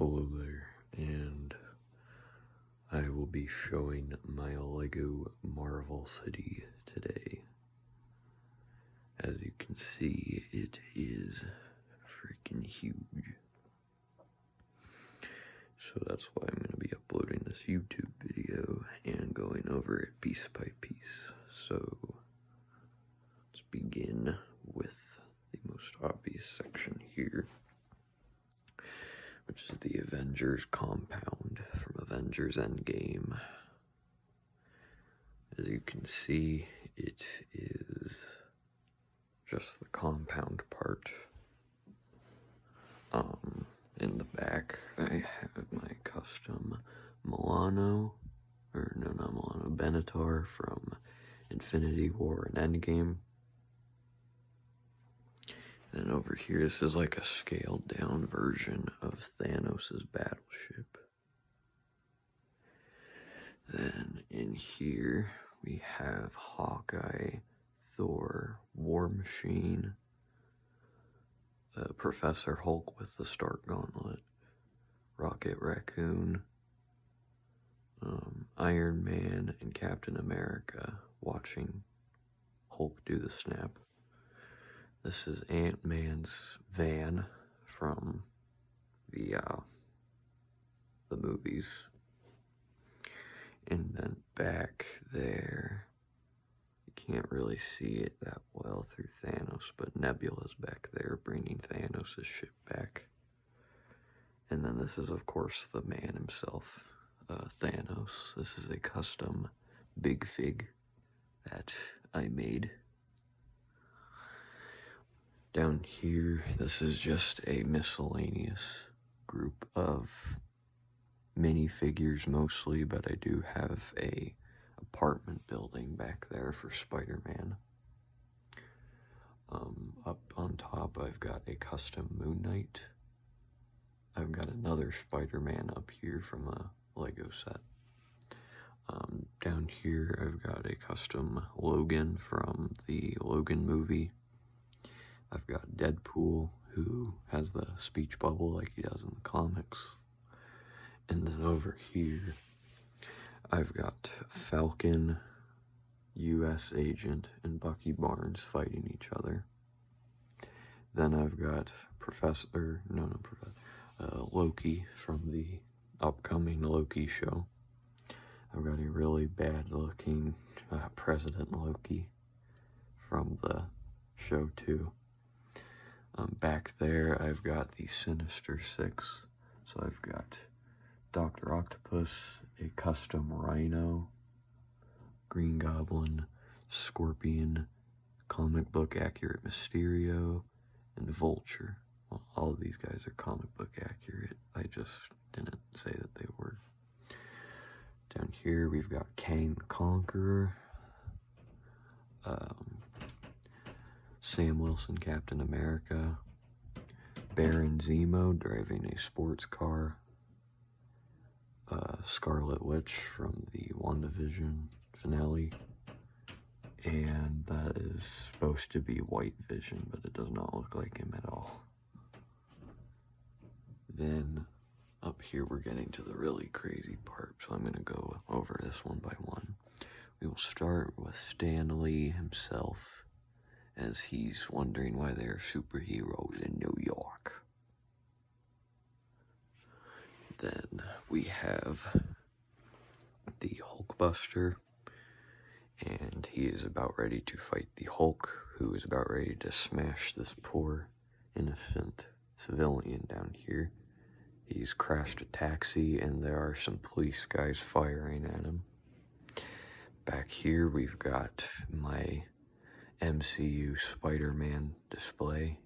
Hello there, and I will be showing my Lego Marvel City today. As you can see, it is freaking huge. So that's why I'm going to be uploading this YouTube video and going over it piece by piece. So let's begin with the most obvious section here, which is the Avengers Compound from Avengers Endgame. As you can see, it is just the compound part. In the back, I have my custom Benatar from Infinity War and Endgame. And over here, this is like a scaled down version of Thanos' battleship. Then in here, we have Hawkeye, Thor, War Machine, Professor Hulk with the Stark Gauntlet, Rocket Raccoon, Iron Man, and Captain America watching Hulk do the snap. This is Ant-Man's van from the movies. And then back there, you can't really see it that well through Thanos, but Nebula's back there bringing Thanos' ship back. And then this is, of course, the man himself, Thanos. This is a custom big fig that I made. Down here, this is just a miscellaneous group of minifigures mostly, but I do have a apartment building back there for Spider-Man. Up on top, I've got a custom Moon Knight. I've got another Spider-Man up here from a Lego set. Down here, I've got a custom Logan from the Logan movie. I've got Deadpool, who has the speech bubble like he does in the comics. And then over here, I've got Falcon, U.S. Agent, and Bucky Barnes fighting each other. Then I've got Loki from the upcoming Loki show. I've got a really bad-looking President Loki from the show too. Back there, I've got the Sinister Six. So I've got Dr. Octopus, a custom Rhino, Green Goblin, Scorpion, comic book accurate Mysterio, and Vulture. Well, all of these guys are comic book accurate. I just didn't say that they were. Down here, we've got Kang the Conqueror, Sam Wilson, Captain America, Baron Zemo driving a sports car, Scarlet Witch from the WandaVision finale, and that is supposed to be White Vision, but it does not look like him at all. Then up here we're getting to the really crazy part, so I'm going to go over this one by one. We will start with Stan Lee himself, as he's wondering why there are superheroes in New York. Then we have the Hulkbuster, and he is about ready to fight the Hulk, who is about ready to smash this poor, innocent civilian down here. He's crashed a taxi, and there are some police guys firing at him. Back here, we've got my MCU Spider-Man Display,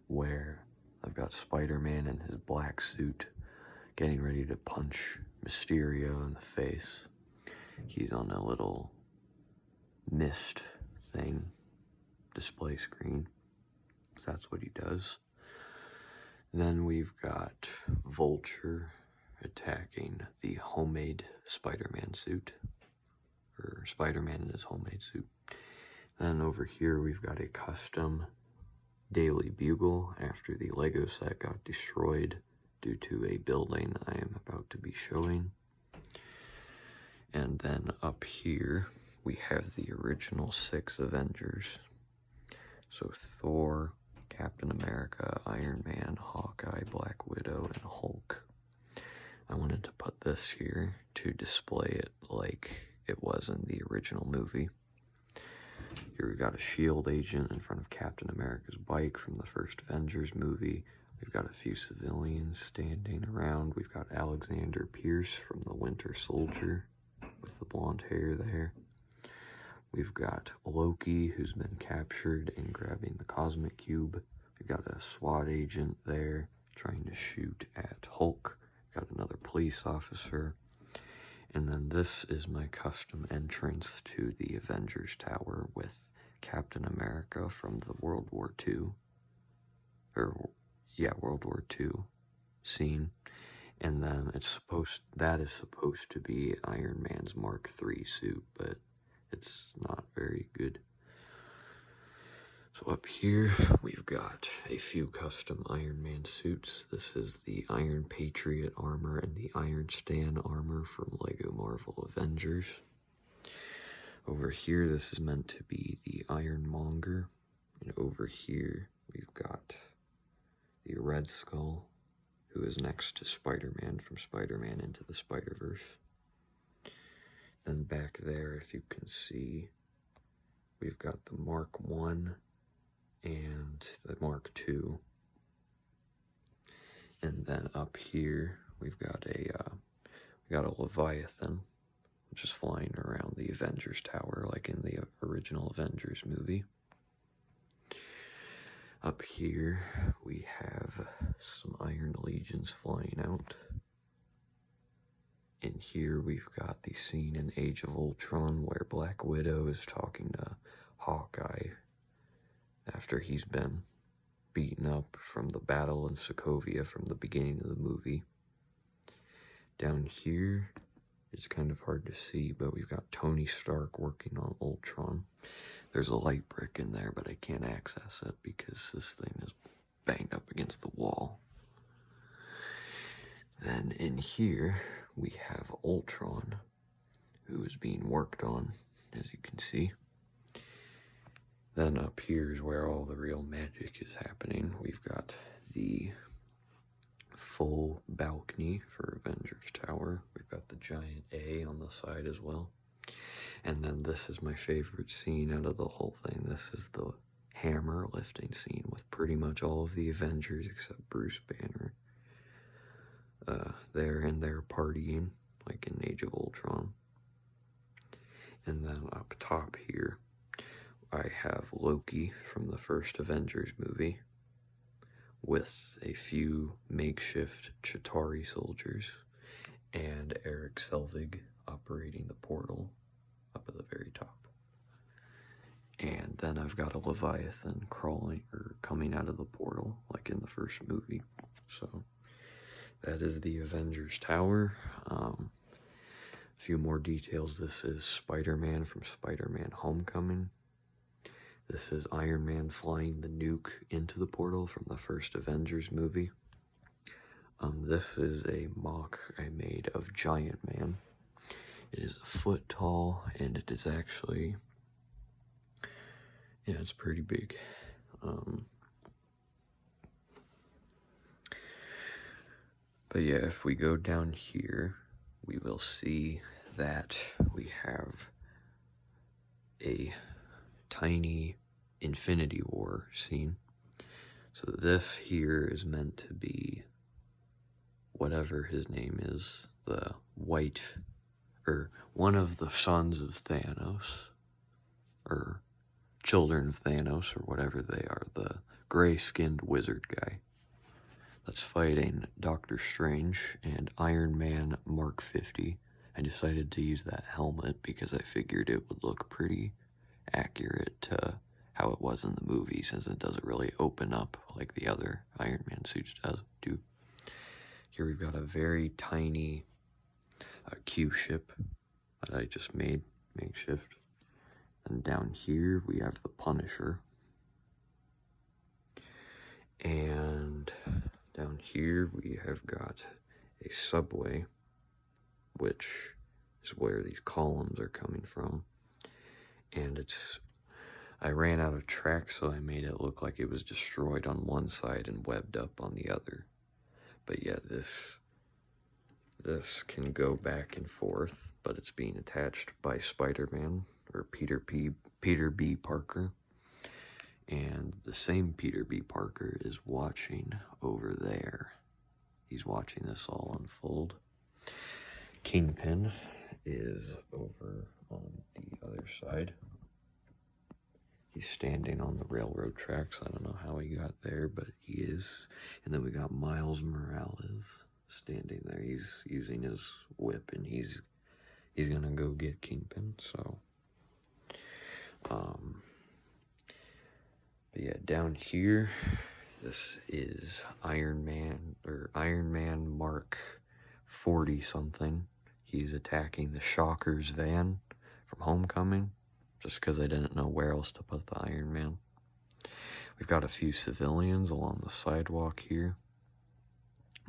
where I've got Spider-Man in his black suit, getting ready to punch Mysterio in the face. He's on a little mist thing, display screen, so that's what he does. Then we've got Vulture attacking the homemade Spider-Man suit, or Spider-Man in his homemade suit. Then over here we've got a custom Daily Bugle after the Lego set got destroyed due to a building I am about to be showing. And then up here, we have the original 6 Avengers. So Thor, Captain America, Iron Man, Hawkeye, Black Widow, and Hulk. I wanted to put this here to display it like it was in the original movie. Here we've got a SHIELD agent in front of Captain America's bike from the first Avengers movie. We've got a few civilians standing around. We've got Alexander Pierce from the Winter Soldier with the blonde hair there. We've got Loki, who's been captured and grabbing the Cosmic Cube. We've got a SWAT agent there trying to shoot at Hulk. We've got another police officer. And then this is my custom entrance to the Avengers Tower with Captain America from the World War II scene. And then that is supposed to be Iron Man's Mark III suit, but it's not very good. So up here, we've got a few custom Iron Man suits. This is the Iron Patriot armor and the Iron Stan armor from LEGO Marvel Avengers. Over here, this is meant to be the Ironmonger. And over here, we've got the Red Skull, who is next to Spider-Man from Spider-Man Into the Spider-Verse. Then back there, if you can see, we've got the Mark I and the Mark II. And then up here, we've got a Leviathan, which is flying around the Avengers Tower, like in the original Avengers movie. Up here, we have some Iron Legions flying out. In here, we've got the scene in Age of Ultron where Black Widow is talking to Hawkeye after he's been beaten up from the Battle of Sokovia from the beginning of the movie. Down here, it's kind of hard to see, but we've got Tony Stark working on Ultron. There's a light brick in there, but I can't access it because this thing is banged up against the wall. Then in here, we have Ultron, who is being worked on, as you can see. Then up here is where all the real magic is happening. We've got the full balcony for Avengers Tower. We've got the giant A on the side as well. And then this is my favorite scene out of the whole thing. This is the hammer lifting scene with pretty much all of the Avengers except Bruce Banner. They're partying, like in Age of Ultron. And then up top here, I have Loki from the first Avengers movie with a few makeshift Chitauri soldiers and Eric Selvig operating the portal up at the very top. And then I've got a Leviathan coming out of the portal, like in the first movie. So that is the Avengers Tower. A few more details. This is Spider-Man from Spider-Man Homecoming. This is Iron Man flying the nuke into the portal from the first Avengers movie. This is a MOC I made of Giant Man. It is a foot tall, and it is actually, yeah, it's pretty big. But yeah, if we go down here, we will see that we have a tiny Infinity War scene. So this here is meant to be whatever his name is, the one of the sons of Thanos, or children of Thanos, or whatever they are, the gray-skinned wizard guy that's fighting Doctor Strange and Iron Man Mark 50. I decided to use that helmet because I figured it would look pretty accurate to how it was in the movie, since it doesn't really open up like the other Iron Man suits do. Here we've got a very tiny Q ship that I just made makeshift. And down here we have the Punisher. And Down here we have got a subway, which is where these columns are coming from. And I ran out of track, so I made it look like it was destroyed on one side and webbed up on the other. But yeah, this can go back and forth, but it's being attached by Spider-Man, or Peter B. Parker. And the same Peter B. Parker is watching over there. He's watching this all unfold. Kingpin is over on the other side. He's standing on the railroad tracks. I don't know how he got there, but he is. And then we got Miles Morales standing there. He's using his whip, and he's gonna go get Kingpin. So, but yeah, down here, this is Iron Man Mark 40 something. He's attacking the Shocker's van from Homecoming, just because I didn't know where else to put the Iron Man. We've got a few civilians along the sidewalk here.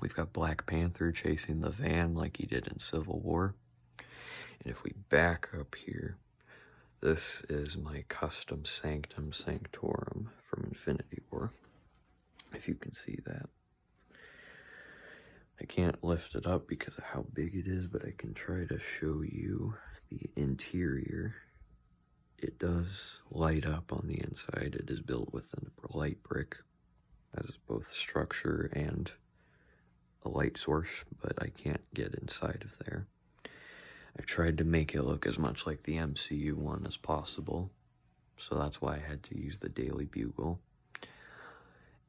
We've got Black Panther chasing the van like he did in Civil War. And if we back up here, this is my custom Sanctum Sanctorum from Infinity War, if you can see that. I can't lift it up because of how big it is, but I can try to show you the interior. It does light up on the inside. It is built with a light brick, as both structure and a light source, but I can't get inside of there. I've tried to make it look as much like the MCU one as possible, so that's why I had to use the Daily Bugle.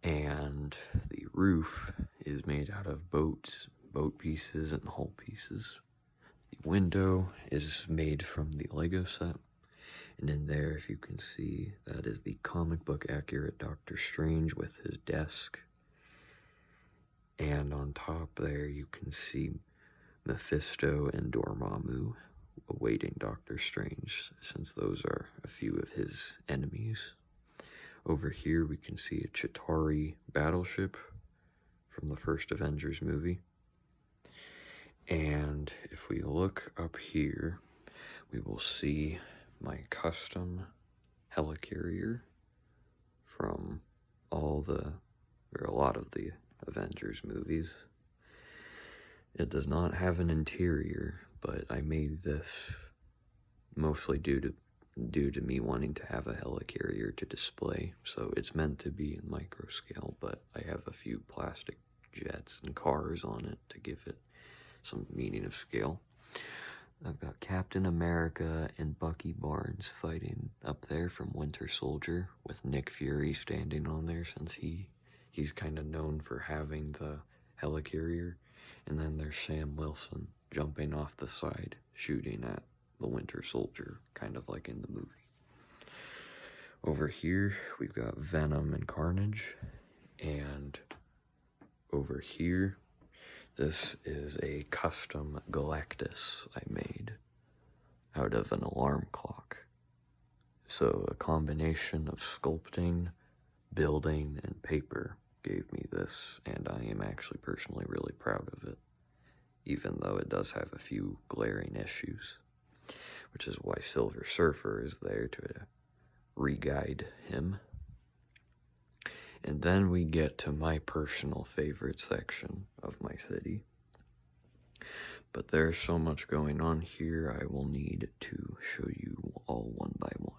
And the roof is made out of boat pieces and hull pieces. The window is made from the Lego set. And in there, if you can see, that is the comic book accurate Doctor Strange with his desk. And on top there, you can see Mephisto and Dormammu awaiting Doctor Strange, since those are a few of his enemies. Over here, we can see a Chitauri battleship from the first Avengers movie. And if we look up here, we will see my custom Helicarrier from a lot of the Avengers movies. It does not have an interior, but I made this mostly due to me wanting to have a Helicarrier to display, so it's meant to be in micro scale, but I have a few plastic jets and cars on it to give it some meaning of scale. I've got Captain America and Bucky Barnes fighting up there from Winter Soldier, with Nick Fury standing on there, since he's kind of known for having the Helicarrier. And then there's Sam Wilson jumping off the side, shooting at the Winter Soldier, kind of like in the movie. Over here, we've got Venom and Carnage. And over here, this is a custom Galactus I made out of an alarm clock. So a combination of sculpting, building, and paper gave me this, and I am actually personally really proud of it, even though it does have a few glaring issues, which is why Silver Surfer is there to re-guide him. And then we get to my personal favorite section of my city. But there's so much going on here, I will need to show you all one by one.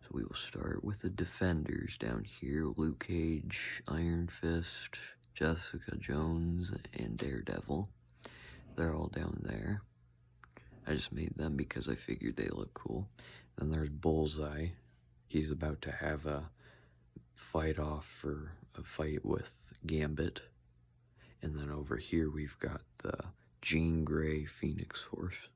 So we will start with the Defenders down here. Luke Cage, Iron Fist, Jessica Jones, and Daredevil. They're all down there. I just made them because I figured they look cool. Then there's Bullseye. He's about to have a fight with Gambit. And then over here we've got the Jean Grey Phoenix Force.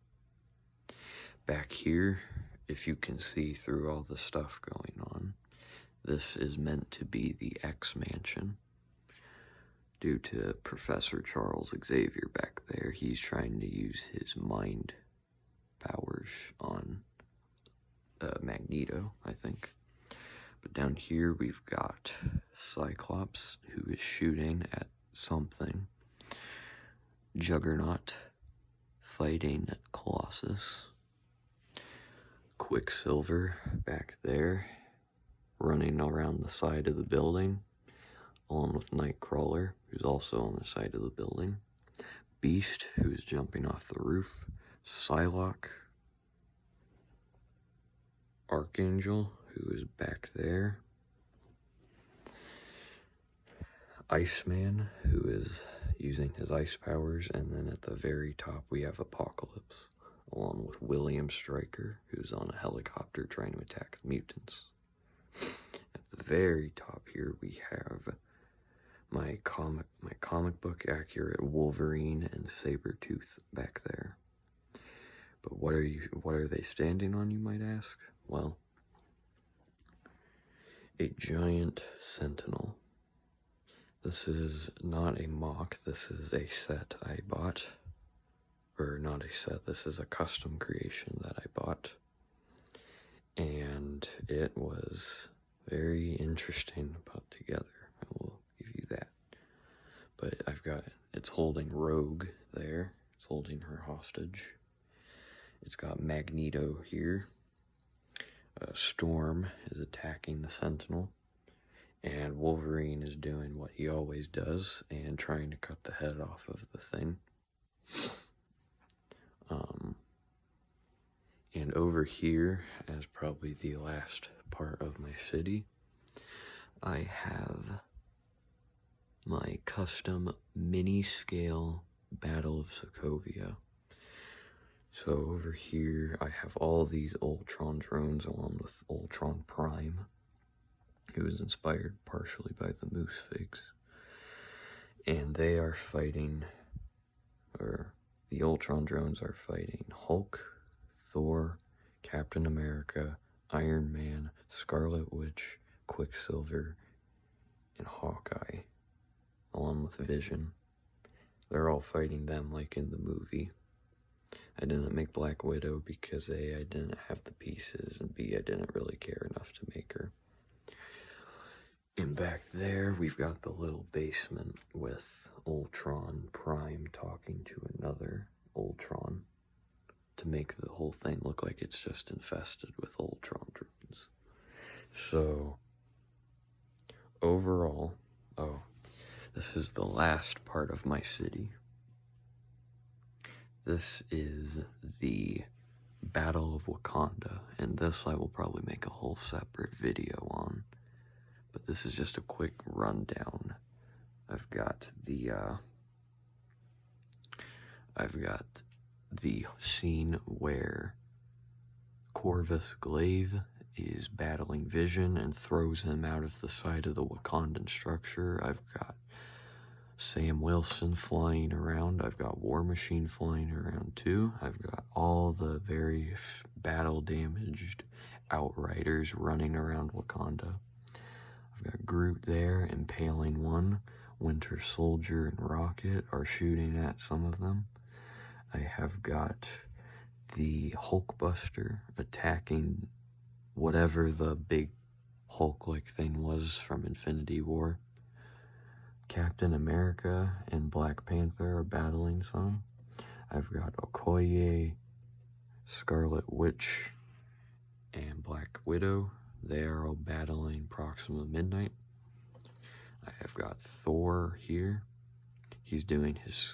Back here, if you can see through all the stuff going on, this is meant to be the X-Mansion. Due to Professor Charles Xavier back there, he's trying to use his mind powers on Magneto, I think. But down here we've got Cyclops, who is shooting at something. Juggernaut fighting Colossus. Quicksilver back there, running around the side of the building, along with Nightcrawler, who's also on the side of the building. Beast, who's jumping off the roof. Psylocke. Archangel, who is back there. Iceman, who is using his ice powers. And then at the very top we have Apocalypse, along with William Stryker, who's on a helicopter trying to attack the mutants. At the very top here we have my comic book accurate Wolverine and Sabretooth back there. But what are they standing on, you might ask? Well, a giant sentinel. This is not a MOC, this is a set I bought. Or not a set, this is a custom creation that I bought. And it was very interesting to put together, I will give you that. But it's holding Rogue there, it's holding her hostage. It's got Magneto here. Storm is attacking the Sentinel. And Wolverine is doing what he always does and trying to cut the head off of the thing. And over here, as probably the last part of my city, I have my custom mini-scale Battle of Sokovia. So over here, I have all these Ultron drones along with Ultron Prime, who is inspired partially by the moose figs. And they are fighting, or the Ultron drones are fighting Hulk, Thor, Captain America, Iron Man, Scarlet Witch, Quicksilver, and Hawkeye, along with Vision. They're all fighting them like in the movie. I didn't make Black Widow because A, I didn't have the pieces, and B, I didn't really care enough to make her. And back there, we've got the little basement with Ultron Prime talking to another Ultron to make the whole thing look like it's just infested with Ultron drones. So, overall, this is the last part of my city. This is the Battle of Wakanda, and this I will probably make a whole separate video on. But this is just a quick rundown. I've got the scene where Corvus Glaive is battling Vision and throws him out of the side of the Wakandan structure. I've got Sam Wilson flying around. I've got War Machine flying around too. I've got all the very battle-damaged Outriders running around Wakanda. I've got Groot there impaling one. Winter Soldier and Rocket are shooting at some of them. I have got the Hulkbuster attacking whatever the big Hulk-like thing was from Infinity War. Captain America and Black Panther are battling some. I've got Okoye, Scarlet Witch, and Black Widow. They are all battling Proxima Midnight. I have got Thor here. He's doing his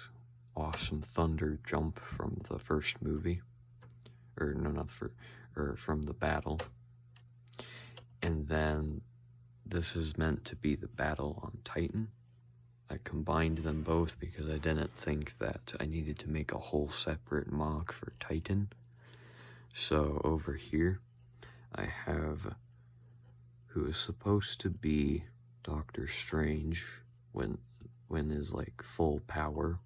awesome thunder jump from the first movie. From the battle. And then this is meant to be the battle on Titan. I combined them both because I didn't think that I needed to make a whole separate MOC for Titan. So over here, I have who is supposed to be Doctor Strange when is like full power.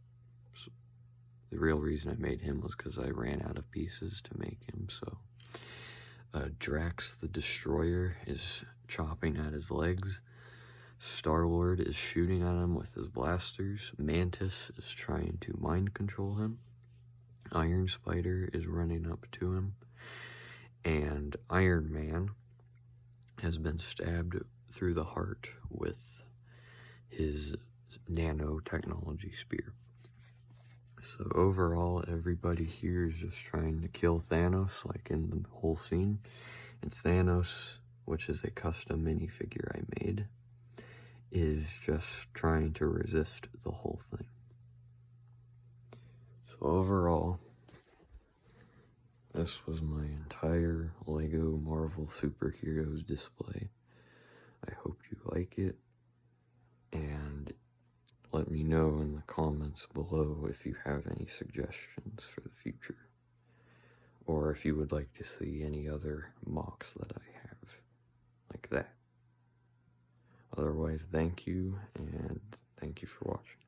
So the real reason I made him was because I ran out of pieces to make him. So Drax the Destroyer is chopping at his legs. Star-Lord is shooting at him with his blasters. Mantis is trying to mind control him. Iron Spider is running up to him. And Iron Man has been stabbed through the heart with his nanotechnology spear. So overall, everybody here is just trying to kill Thanos, like in the whole scene. And Thanos, which is a custom minifigure I made, is just trying to resist the whole thing. So overall, this was my entire LEGO Marvel Superheroes display. I hope you like it, and let me know in the comments below if you have any suggestions for the future, or if you would like to see any other MOCs that I have, like that. Otherwise, thank you, and thank you for watching.